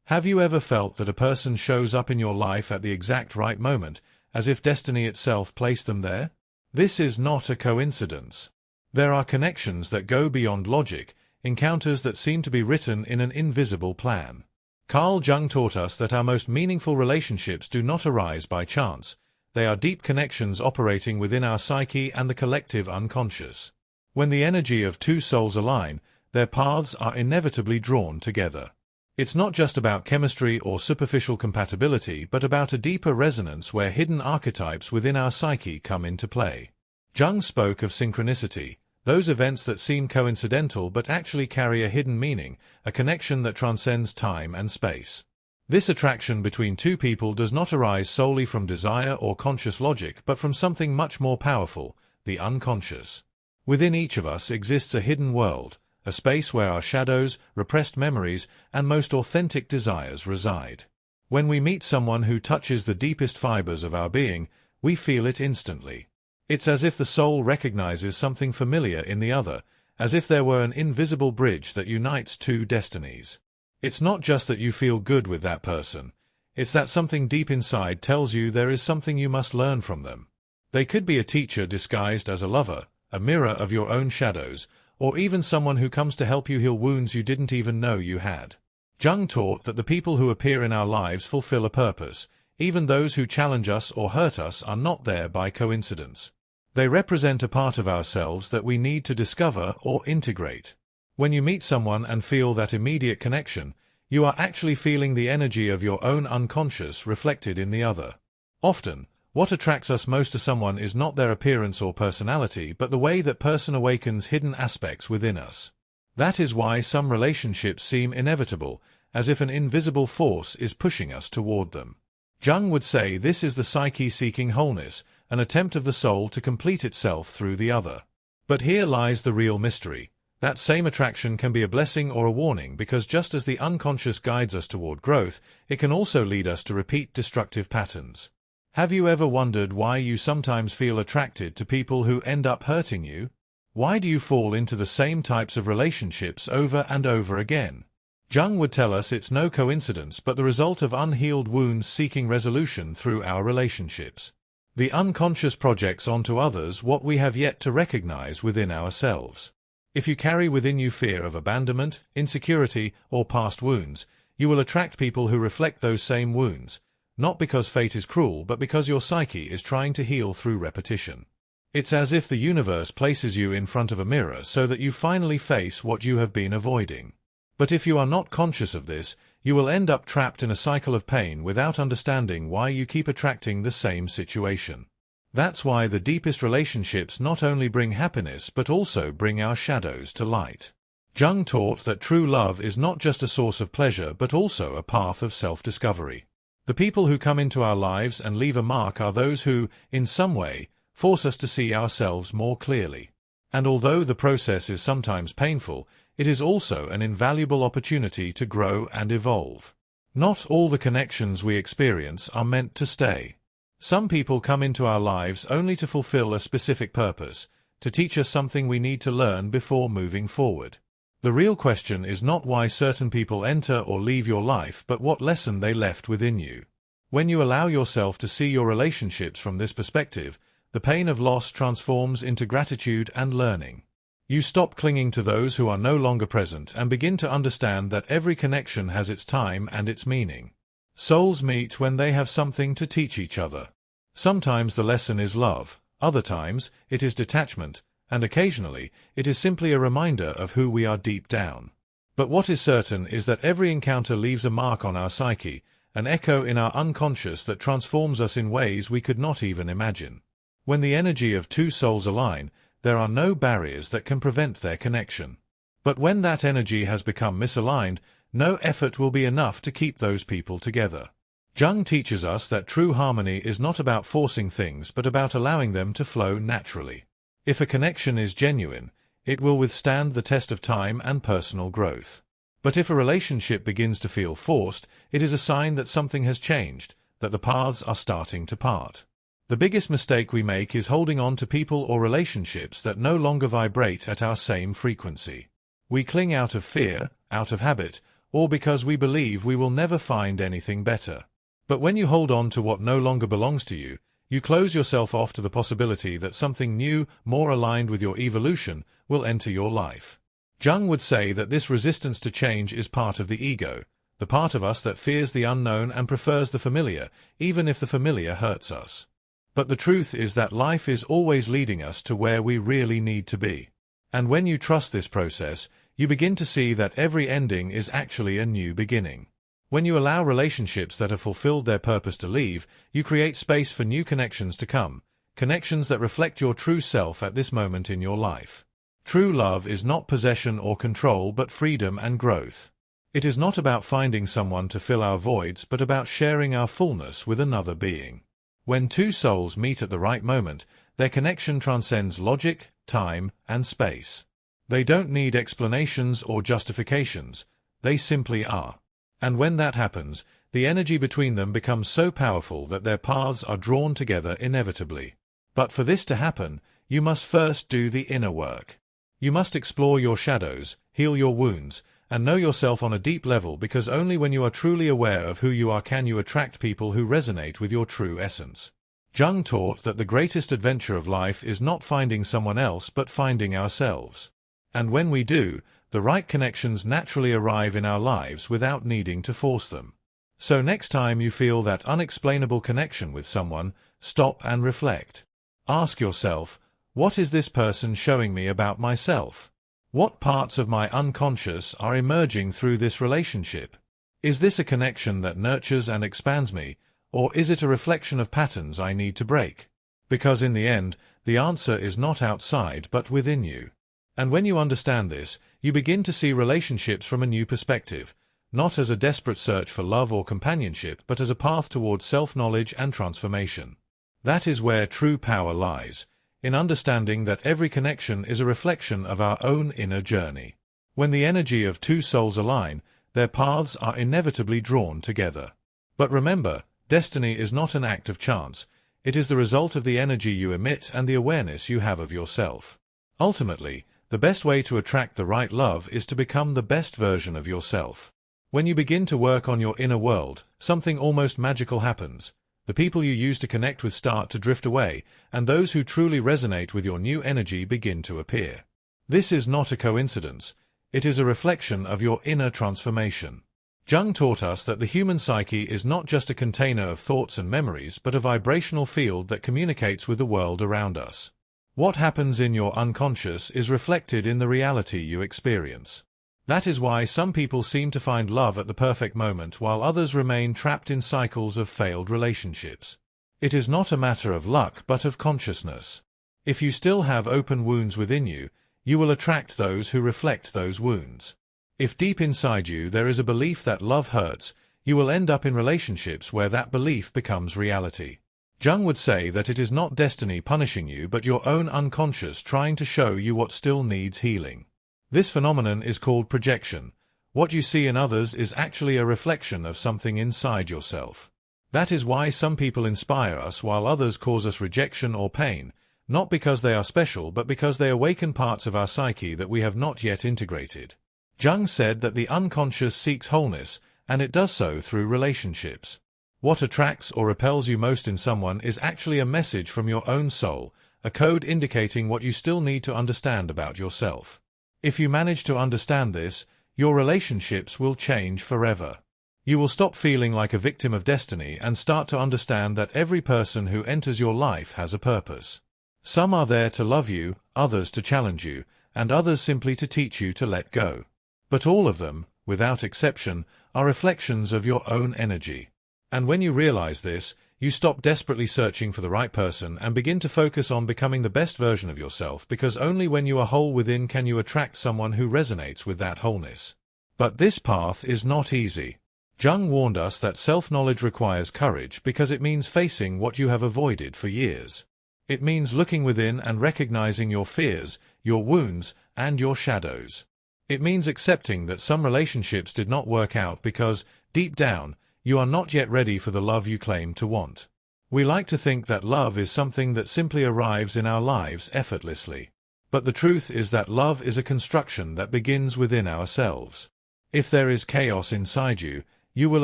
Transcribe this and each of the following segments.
Have you ever felt that a person shows up in your life at the exact right moment, as if destiny itself placed them there? This is not a coincidence. There are connections that go beyond logic, encounters that seem to be written in an invisible plan. Carl Jung taught us that our most meaningful relationships do not arise by chance. They are deep connections operating within our psyche and the collective unconscious. When the energy of two souls align, their paths are inevitably drawn together. It's not just about chemistry or superficial compatibility, but about a deeper resonance where hidden archetypes within our psyche come into play. Jung spoke of synchronicity, those events that seem coincidental but actually carry a hidden meaning, a connection that transcends time and space. This attraction between two people does not arise solely from desire or conscious logic, but from something much more powerful, the unconscious. Within each of us exists a hidden world, a space where our shadows, repressed memories, and most authentic desires reside. When we meet someone who touches the deepest fibers of our being, we feel it instantly. It's as if the soul recognizes something familiar in the other, as if there were an invisible bridge that unites two destinies. It's not just that you feel good with that person. It's that something deep inside tells you there is something you must learn from them. They could be a teacher disguised as a lover, a mirror of your own shadows, or even someone who comes to help you heal wounds you didn't even know you had. Jung taught that the people who appear in our lives fulfill a purpose. Even those who challenge us or hurt us are not there by coincidence. They represent a part of ourselves that we need to discover or integrate. When you meet someone and feel that immediate connection, you are actually feeling the energy of your own unconscious reflected in the other. Often, what attracts us most to someone is not their appearance or personality, but the way that person awakens hidden aspects within us. That is why some relationships seem inevitable, as if an invisible force is pushing us toward them. Jung would say this is the psyche seeking wholeness, an attempt of the soul to complete itself through the other. But here lies the real mystery. That same attraction can be a blessing or a warning, because just as the unconscious guides us toward growth, it can also lead us to repeat destructive patterns. Have you ever wondered why you sometimes feel attracted to people who end up hurting you? Why do you fall into the same types of relationships over and over again? Jung would tell us it's no coincidence but the result of unhealed wounds seeking resolution through our relationships. The unconscious projects onto others what we have yet to recognize within ourselves. If you carry within you fear of abandonment, insecurity, or past wounds, you will attract people who reflect those same wounds. Not because fate is cruel, but because your psyche is trying to heal through repetition. It's as if the universe places you in front of a mirror so that you finally face what you have been avoiding. But if you are not conscious of this, you will end up trapped in a cycle of pain without understanding why you keep attracting the same situation. That's why the deepest relationships not only bring happiness but also bring our shadows to light. Jung taught that true love is not just a source of pleasure but also a path of self-discovery. The people who come into our lives and leave a mark are those who, in some way, force us to see ourselves more clearly. And although the process is sometimes painful, it is also an invaluable opportunity to grow and evolve. Not all the connections we experience are meant to stay. Some people come into our lives only to fulfill a specific purpose, to teach us something we need to learn before moving forward. The real question is not why certain people enter or leave your life, but what lesson they left within you. When you allow yourself to see your relationships from this perspective, the pain of loss transforms into gratitude and learning. You stop clinging to those who are no longer present and begin to understand that every connection has its time and its meaning. Souls meet when they have something to teach each other. Sometimes the lesson is love, other times it is detachment, and occasionally it is simply a reminder of who we are deep down. But what is certain is that every encounter leaves a mark on our psyche, an echo in our unconscious that transforms us in ways we could not even imagine. When the energy of two souls align, there are no barriers that can prevent their connection. But when that energy has become misaligned, no effort will be enough to keep those people together. Jung teaches us that true harmony is not about forcing things but about allowing them to flow naturally. If a connection is genuine, it will withstand the test of time and personal growth. But if a relationship begins to feel forced, it is a sign that something has changed, that the paths are starting to part. The biggest mistake we make is holding on to people or relationships that no longer vibrate at our same frequency. We cling out of fear, out of habit, or because we believe we will never find anything better. But when you hold on to what no longer belongs to you, you close yourself off to the possibility that something new, more aligned with your evolution, will enter your life. Jung would say that this resistance to change is part of the ego, the part of us that fears the unknown and prefers the familiar, even if the familiar hurts us. But the truth is that life is always leading us to where we really need to be. And when you trust this process, you begin to see that every ending is actually a new beginning. When you allow relationships that have fulfilled their purpose to leave, you create space for new connections to come, connections that reflect your true self at this moment in your life. True love is not possession or control but freedom and growth. It is not about finding someone to fill our voids but about sharing our fullness with another being. When two souls meet at the right moment, their connection transcends logic, time, and space. They don't need explanations or justifications, they simply are. And when that happens, the energy between them becomes so powerful that their paths are drawn together inevitably. But for this to happen, you must first do the inner work. You must explore your shadows, heal your wounds, and know yourself on a deep level, because only when you are truly aware of who you are can you attract people who resonate with your true essence. Jung taught that the greatest adventure of life is not finding someone else but finding ourselves. And when we do, the right connections naturally arrive in our lives without needing to force them. So next time you feel that unexplainable connection with someone, stop and reflect. Ask yourself, what is this person showing me about myself? What parts of my unconscious are emerging through this relationship? Is this a connection that nurtures and expands me, or is it a reflection of patterns I need to break? Because in the end, the answer is not outside but within you. And when you understand this, you begin to see relationships from a new perspective, not as a desperate search for love or companionship but as a path towards self-knowledge and transformation. That is where true power lies, in understanding that every connection is a reflection of our own inner journey. When the energy of two souls align, their paths are inevitably drawn together. But remember, destiny is not an act of chance, it is the result of the energy you emit and the awareness you have of yourself. Ultimately, the best way to attract the right love is to become the best version of yourself. When you begin to work on your inner world, something almost magical happens. The people you used to connect with start to drift away, and those who truly resonate with your new energy begin to appear. This is not a coincidence, it is a reflection of your inner transformation. Jung taught us that the human psyche is not just a container of thoughts and memories but a vibrational field that communicates with the world around us. What happens in your unconscious is reflected in the reality you experience. That is why some people seem to find love at the perfect moment while others remain trapped in cycles of failed relationships. It is not a matter of luck but of consciousness. If you still have open wounds within you, you will attract those who reflect those wounds. If deep inside you there is a belief that love hurts, you will end up in relationships where that belief becomes reality. Jung would say that it is not destiny punishing you but your own unconscious trying to show you what still needs healing. This phenomenon is called projection. What you see in others is actually a reflection of something inside yourself. That is why some people inspire us while others cause us rejection or pain, not because they are special but because they awaken parts of our psyche that we have not yet integrated. Jung said that the unconscious seeks wholeness, and it does so through relationships. What attracts or repels you most in someone is actually a message from your own soul, a code indicating what you still need to understand about yourself. If you manage to understand this, your relationships will change forever. You will stop feeling like a victim of destiny and start to understand that every person who enters your life has a purpose. Some are there to love you, others to challenge you, and others simply to teach you to let go. But all of them, without exception, are reflections of your own energy. And when you realize this, you stop desperately searching for the right person and begin to focus on becoming the best version of yourself, because only when you are whole within can you attract someone who resonates with that wholeness. But this path is not easy. Jung warned us that self-knowledge requires courage because it means facing what you have avoided for years. It means looking within and recognizing your fears, your wounds, and your shadows. It means accepting that some relationships did not work out because, deep down, you are not yet ready for the love you claim to want. We like to think that love is something that simply arrives in our lives effortlessly. But the truth is that love is a construction that begins within ourselves. If there is chaos inside you, you will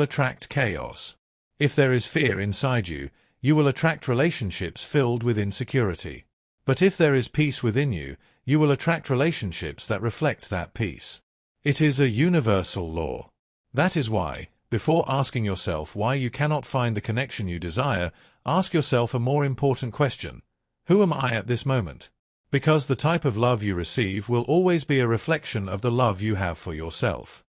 attract chaos. If there is fear inside you, you will attract relationships filled with insecurity. But if there is peace within you, you will attract relationships that reflect that peace. It is a universal law. That is why, before asking yourself why you cannot find the connection you desire, ask yourself a more important question. Who am I at this moment? Because the type of love you receive will always be a reflection of the love you have for yourself.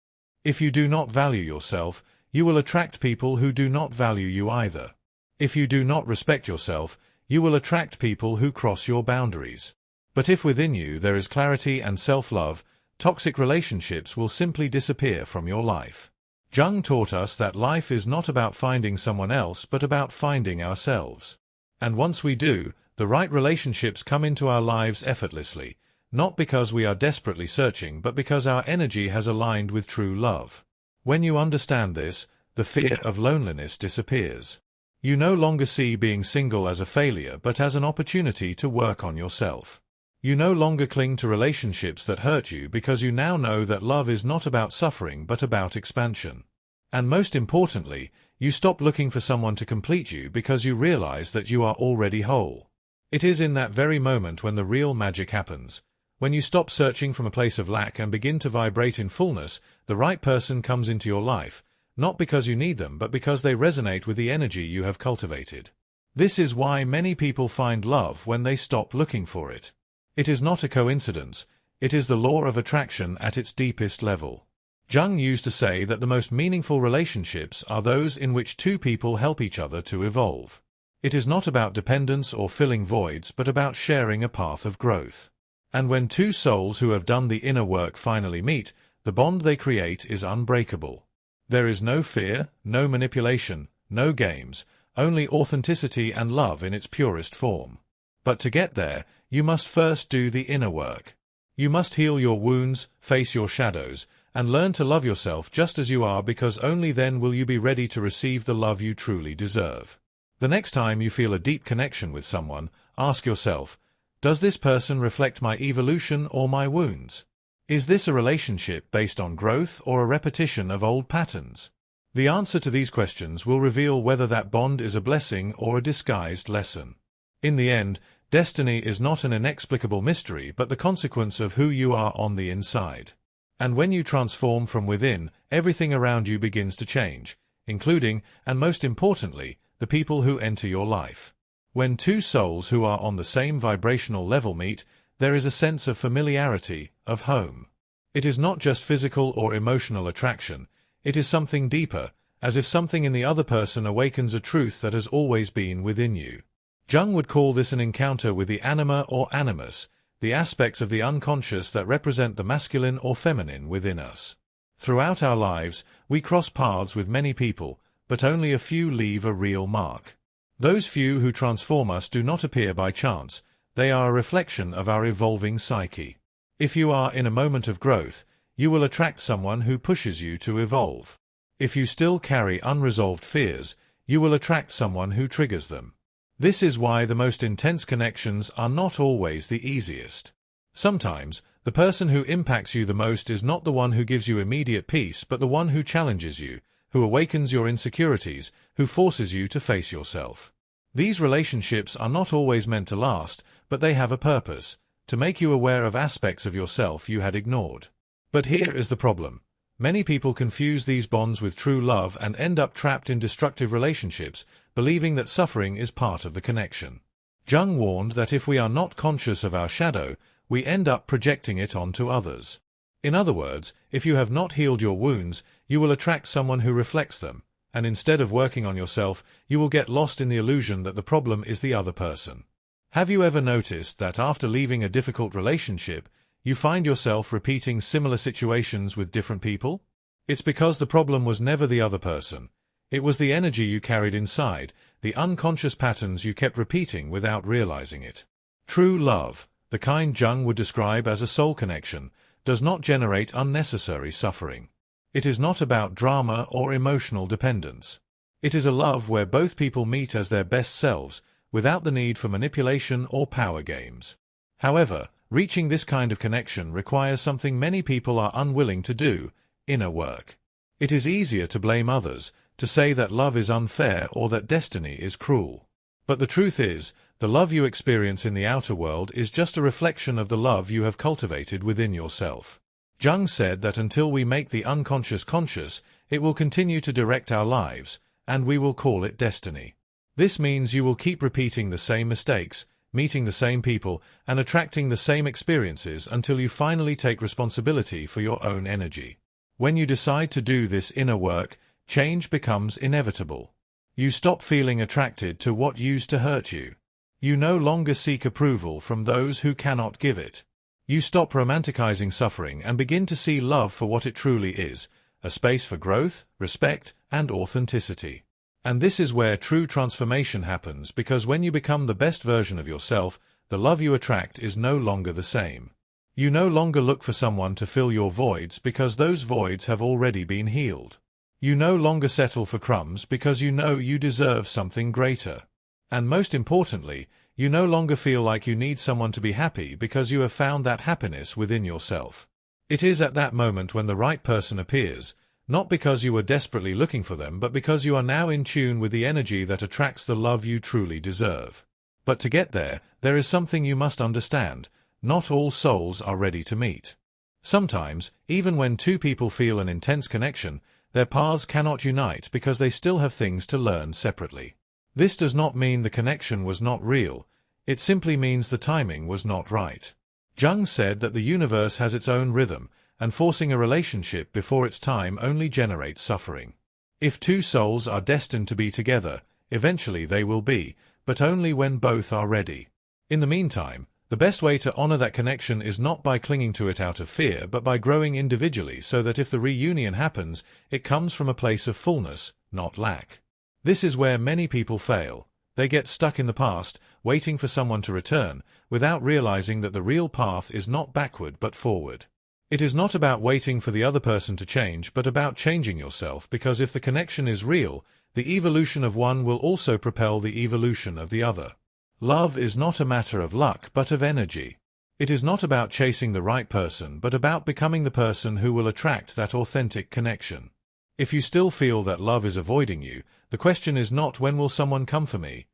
If you do not value yourself, you will attract people who do not value you either. If you do not respect yourself, you will attract people who cross your boundaries. But if within you there is clarity and self-love, toxic relationships will simply disappear from your life. Jung taught us that life is not about finding someone else but about finding ourselves. And once we do, the right relationships come into our lives effortlessly, not because we are desperately searching but because our energy has aligned with true love. When you understand this, the fear of loneliness disappears. You no longer see being single as a failure but as an opportunity to work on yourself. You no longer cling to relationships that hurt you because you now know that love is not about suffering but about expansion. And most importantly, you stop looking for someone to complete you because you realize that you are already whole. It is in that very moment when the real magic happens. When you stop searching from a place of lack and begin to vibrate in fullness, the right person comes into your life, not because you need them but because they resonate with the energy you have cultivated. This is why many people find love when they stop looking for it. It is not a coincidence, it is the law of attraction at its deepest level. Jung used to say that the most meaningful relationships are those in which two people help each other to evolve. It is not about dependence or filling voids but about sharing a path of growth. And when two souls who have done the inner work finally meet, the bond they create is unbreakable. There is no fear, no manipulation, no games, only authenticity and love in its purest form. But to get there, you must first do the inner work. You must heal your wounds, face your shadows, and learn to love yourself just as you are because only then will you be ready to receive the love you truly deserve. The next time you feel a deep connection with someone, ask yourself, does this person reflect my evolution or my wounds? Is this a relationship based on growth or a repetition of old patterns? The answer to these questions will reveal whether that bond is a blessing or a disguised lesson. In the end, destiny is not an inexplicable mystery but the consequence of who you are on the inside. And when you transform from within, everything around you begins to change, including, and most importantly, the people who enter your life. When two souls who are on the same vibrational level meet, there is a sense of familiarity, of home. It is not just physical or emotional attraction, it is something deeper, as if something in the other person awakens a truth that has always been within you. Jung would call this an encounter with the anima or animus, the aspects of the unconscious that represent the masculine or feminine within us. Throughout our lives, we cross paths with many people, but only a few leave a real mark. Those few who transform us do not appear by chance, they are a reflection of our evolving psyche. If you are in a moment of growth, you will attract someone who pushes you to evolve. If you still carry unresolved fears, you will attract someone who triggers them. This is why the most intense connections are not always the easiest. Sometimes, the person who impacts you the most is not the one who gives you immediate peace but the one who challenges you, who awakens your insecurities, who forces you to face yourself. These relationships are not always meant to last, but they have a purpose, to make you aware of aspects of yourself you had ignored. But here is the problem. Many people confuse these bonds with true love and end up trapped in destructive relationships, believing that suffering is part of the connection. Jung warned that if we are not conscious of our shadow, we end up projecting it onto others. In other words, if you have not healed your wounds, you will attract someone who reflects them, and instead of working on yourself, you will get lost in the illusion that the problem is the other person. Have you ever noticed that after leaving a difficult relationship, you find yourself repeating similar situations with different people? It's because the problem was never the other person. It was the energy you carried inside, the unconscious patterns you kept repeating without realizing it. True love, the kind Jung would describe as a soul connection, does not generate unnecessary suffering. It is not about drama or emotional dependence. It is a love where both people meet as their best selves, without the need for manipulation or power games. However, reaching this kind of connection requires something many people are unwilling to do: inner work. It is easier to blame others, to say that love is unfair or that destiny is cruel. But the truth is, the love you experience in the outer world is just a reflection of the love you have cultivated within yourself. Jung said that until we make the unconscious conscious, it will continue to direct our lives, and we will call it destiny. This means you will keep repeating the same mistakes, meeting the same people, and attracting the same experiences until you finally take responsibility for your own energy. When you decide to do this inner work, change becomes inevitable. You stop feeling attracted to what used to hurt you. You no longer seek approval from those who cannot give it. You stop romanticizing suffering and begin to see love for what it truly is, a space for growth, respect, and authenticity. And this is where true transformation happens, because when you become the best version of yourself, the love you attract is no longer the same. You no longer look for someone to fill your voids because those voids have already been healed. You no longer settle for crumbs because you know you deserve something greater. And most importantly, you no longer feel like you need someone to be happy because you have found that happiness within yourself. It is at that moment when the right person appears, not because you were desperately looking for them, but because you are now in tune with the energy that attracts the love you truly deserve. But to get there, there is something you must understand. Not all souls are ready to meet. Sometimes, even when two people feel an intense connection, their paths cannot unite because they still have things to learn separately. This does not mean the connection was not real, it simply means the timing was not right. Jung said that the universe has its own rhythm, and forcing a relationship before its time only generates suffering. If two souls are destined to be together, eventually they will be, but only when both are ready. In the meantime, the best way to honor that connection is not by clinging to it out of fear, but by growing individually so that if the reunion happens, it comes from a place of fullness, not lack. This is where many people fail. They get stuck in the past, waiting for someone to return, without realizing that the real path is not backward but forward. It is not about waiting for the other person to change, but about changing yourself, because if the connection is real, the evolution of one will also propel the evolution of the other. Love is not a matter of luck, but of energy. It is not about chasing the right person, but about becoming the person who will attract that authentic connection. If you still feel that love is avoiding you, the question is not when will someone come for me,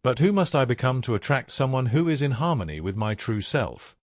but who must I become to attract someone who is in harmony with my true self?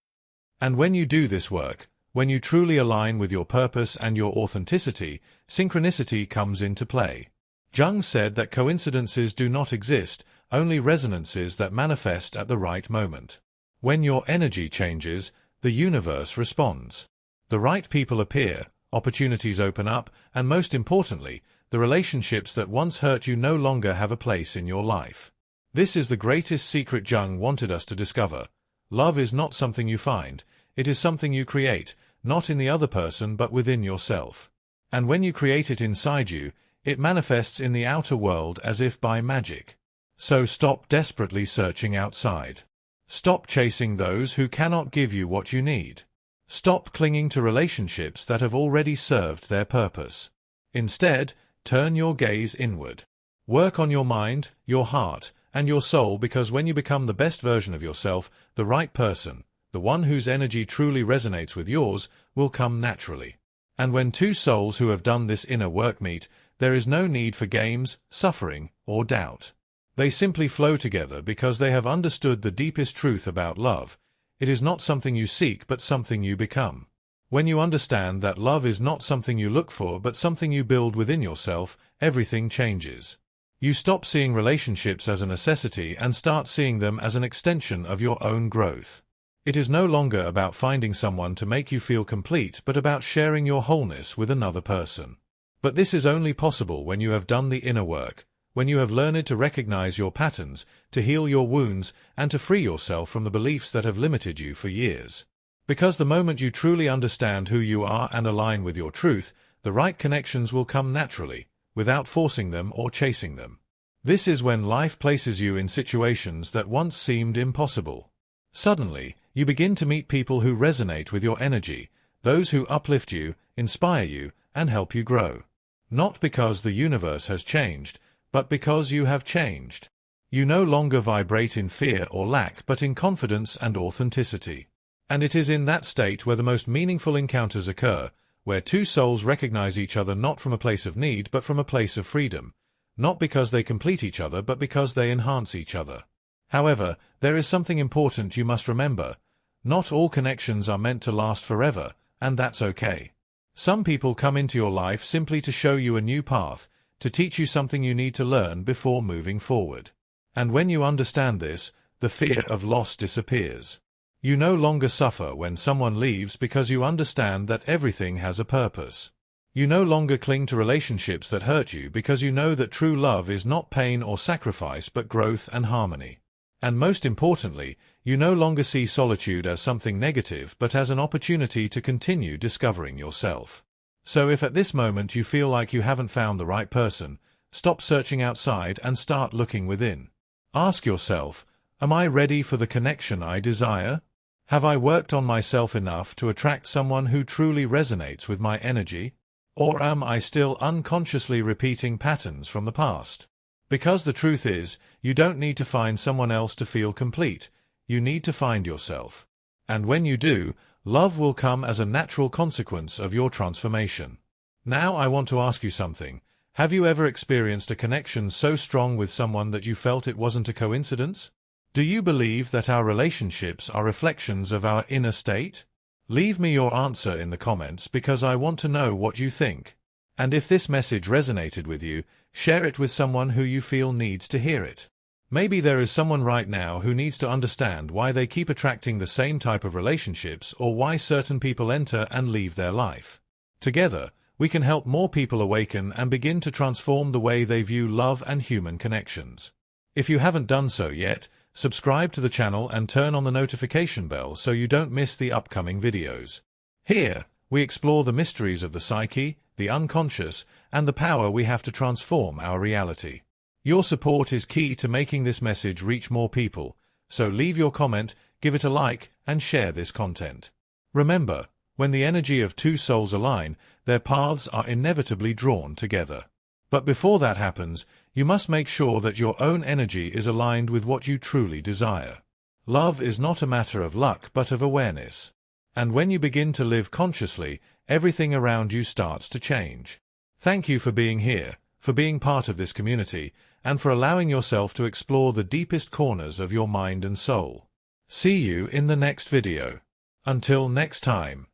And when you do this work, when you truly align with your purpose and your authenticity, synchronicity comes into play. Jung said that coincidences do not exist, only resonances that manifest at the right moment. When your energy changes, the universe responds. The right people appear, opportunities open up, and most importantly, the relationships that once hurt you no longer have a place in your life. This is the greatest secret Jung wanted us to discover. Love is not something you find, it is something you create, not in the other person but within yourself. And when you create it inside you, it manifests in the outer world as if by magic. So stop desperately searching outside. Stop chasing those who cannot give you what you need. Stop clinging to relationships that have already served their purpose. Instead, turn your gaze inward. Work on your mind, your heart, and your soul, because when you become the best version of yourself, the right person, the one whose energy truly resonates with yours, will come naturally. And when two souls who have done this inner work meet, there is no need for games, suffering, or doubt. They simply flow together because they have understood the deepest truth about love. It is not something you seek, but something you become. When you understand that love is not something you look for, but something you build within yourself, everything changes. You stop seeing relationships as a necessity and start seeing them as an extension of your own growth. It is no longer about finding someone to make you feel complete, but about sharing your wholeness with another person. But this is only possible when you have done the inner work, when you have learned to recognize your patterns, to heal your wounds, and to free yourself from the beliefs that have limited you for years. Because the moment you truly understand who you are and align with your truth, the right connections will come naturally, without forcing them or chasing them. This is when life places you in situations that once seemed impossible. Suddenly, you begin to meet people who resonate with your energy, those who uplift you, inspire you, and help you grow. Not because the universe has changed, but because you have changed. You no longer vibrate in fear or lack, but in confidence and authenticity. And it is in that state where the most meaningful encounters occur, where two souls recognize each other not from a place of need but from a place of freedom, not because they complete each other but because they enhance each other. However, there is something important you must remember. Not all connections are meant to last forever, and that's okay. Some people come into your life simply to show you a new path, to teach you something you need to learn before moving forward. And when you understand this, the fear of loss disappears. You no longer suffer when someone leaves because you understand that everything has a purpose. You no longer cling to relationships that hurt you because you know that true love is not pain or sacrifice but growth and harmony. And most importantly, you no longer see solitude as something negative but as an opportunity to continue discovering yourself. So if at this moment you feel like you haven't found the right person, stop searching outside and start looking within. Ask yourself, am I ready for the connection I desire? Have I worked on myself enough to attract someone who truly resonates with my energy? Or am I still unconsciously repeating patterns from the past? Because the truth is, you don't need to find someone else to feel complete. You need to find yourself. And when you do, love will come as a natural consequence of your transformation. Now I want to ask you something. Have you ever experienced a connection so strong with someone that you felt it wasn't a coincidence? Do you believe that our relationships are reflections of our inner state? Leave me your answer in the comments because I want to know what you think. And if this message resonated with you, share it with someone who you feel needs to hear it. Maybe there is someone right now who needs to understand why they keep attracting the same type of relationships or why certain people enter and leave their life. Together, we can help more people awaken and begin to transform the way they view love and human connections. If you haven't done so yet, subscribe to the channel and turn on the notification bell so you don't miss the upcoming videos. Here, we explore the mysteries of the psyche, the unconscious, and the power we have to transform our reality. Your support is key to making this message reach more people, so leave your comment, give it a like, and share this content. Remember, when the energy of two souls align, their paths are inevitably drawn together. But before that happens, you must make sure that your own energy is aligned with what you truly desire. Love is not a matter of luck but of awareness. And when you begin to live consciously, everything around you starts to change. Thank you for being here, for being part of this community, and for allowing yourself to explore the deepest corners of your mind and soul. See you in the next video. Until next time.